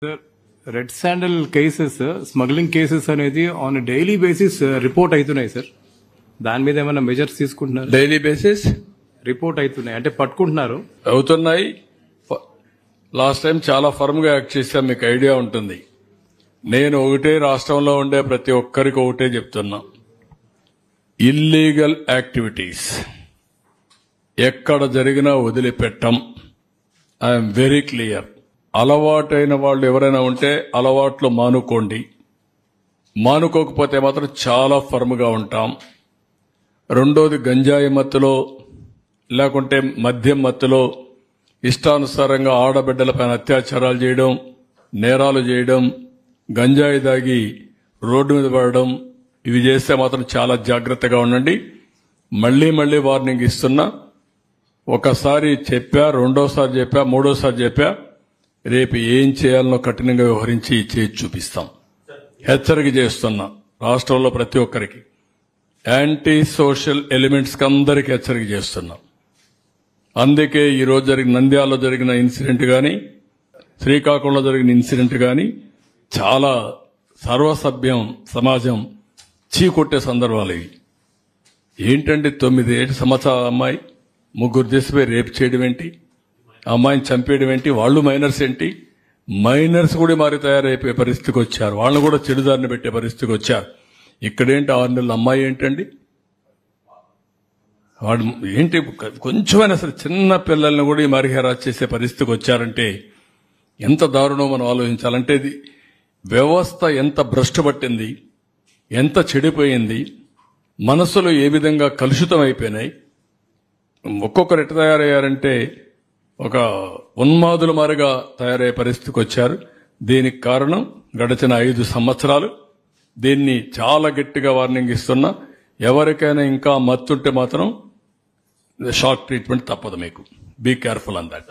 Sir, red sandal cases, smuggling cases అనేది on daily basis report అవుతున్నాయి sir. దాని మీద ఏమైనా మెజర్స్ తీసుకుంటున్నారు? డైలీ బేసిస్ రిపోర్ట్ అవుతున్నాయి అంటే పట్టుకుంటున్నారు. అవుతున్నాయి. లాస్ట్ టైం చాలా ఫర్మ్ గా యాక్ట్ చేశాం, మీకు ఐడియా ఉంటుంది. నేను ఒకటే రాష్ట్రంలో ఉండే ప్రతి ఒక్కరికి ఒకటే చెప్తున్నా, ఇల్లీగల్ యాక్టివిటీస్ ఎక్కడ జరిగినా వదిలిపెట్టం. I'm very clear. అలవాటైన వాళ్ళు ఎవరైనా ఉంటే అలవాట్లు మానుకోండి, మానుకోకపోతే మాత్రం చాలా ఫర్మ్ గా ఉంటాం. రెండోది, గంజాయి మత్తులో లేకుంటే మద్యం మత్తులో ఇష్టానుసారంగా ఆడబిడ్డలపైన అత్యాచారాలు చేయడం, నేరాలు చేయడం, గంజాయి దాగి రోడ్డు మీద పడడం, ఇవి చేస్తే మాత్రం చాలా జాగ్రత్తగా ఉండండి. మళ్లీ మళ్లీ వార్నింగ్ ఇస్తున్నా. ఒకసారి చెప్పా, రెండోసారి చెప్పా, మూడోసారి చెప్పా, రేపు ఏం చేయాలనో కఠినంగా వ్యవహరించి చేసి చూపిస్తాం. హెచ్చరిక చేస్తున్నా రాష్ట్రంలో ప్రతి ఒక్కరికి, యాంటీ సోషల్ ఎలిమెంట్స్ కి అందరికీ హెచ్చరిక చేస్తున్నాం. అందుకే ఈ రోజు జరిగిన నంద్యాలలో జరిగిన ఇన్సిడెంట్ గాని, శ్రీకాకుళంలో జరిగిన ఇన్సిడెంట్ గాని చాలా సర్వసభ్యం సమాజం చీకొట్టే సందర్భాలు ఇవి. ఏంటంటే 9 సంవత్సరాల అమ్మాయి, 3 దేశపోయి రేపు చేయడం ఏంటి, అమ్మాయిని చంపేయడం ఏంటి, వాళ్ళు మైనర్స్ ఏంటి, మైనర్స్ కూడా మారి తయారైపోయే పరిస్థితికి వచ్చారు, వాళ్ళని కూడా చెడుదారిని పెట్టే పరిస్థితికి వచ్చారు. ఇక్కడేంటి 6 నెలల అమ్మాయి ఏంటండి, వాడు ఏంటి, కొంచెమైనా సరే చిన్న పిల్లల్ని కూడా ఈ మరి హెరాస్ చేసే పరిస్థితికి వచ్చారంటే ఎంత దారుణం మనం ఆలోచించాలంటే. ఇది వ్యవస్థ ఎంత భ్రష్టు పట్టింది, ఎంత చెడిపోయింది, మనసులు ఏ విధంగా కలుషితం అయిపోయినాయి. ఒక్కొక్కరు ఎట్లా తయారయ్యారంటే ఒక ఉన్మాదుల మారిగా తయారయ్యే పరిస్థితికి వచ్చారు. దీనికి కారణం గడిచిన 5 సంవత్సరాలు. దీన్ని చాలా గట్టిగా వార్నింగ్ ఇస్తున్నా. ఎవరికైనా ఇంకా మత్తుంటే మాత్రం షాక్ ట్రీట్మెంట్ తప్పదు మీకు. Be careful on that.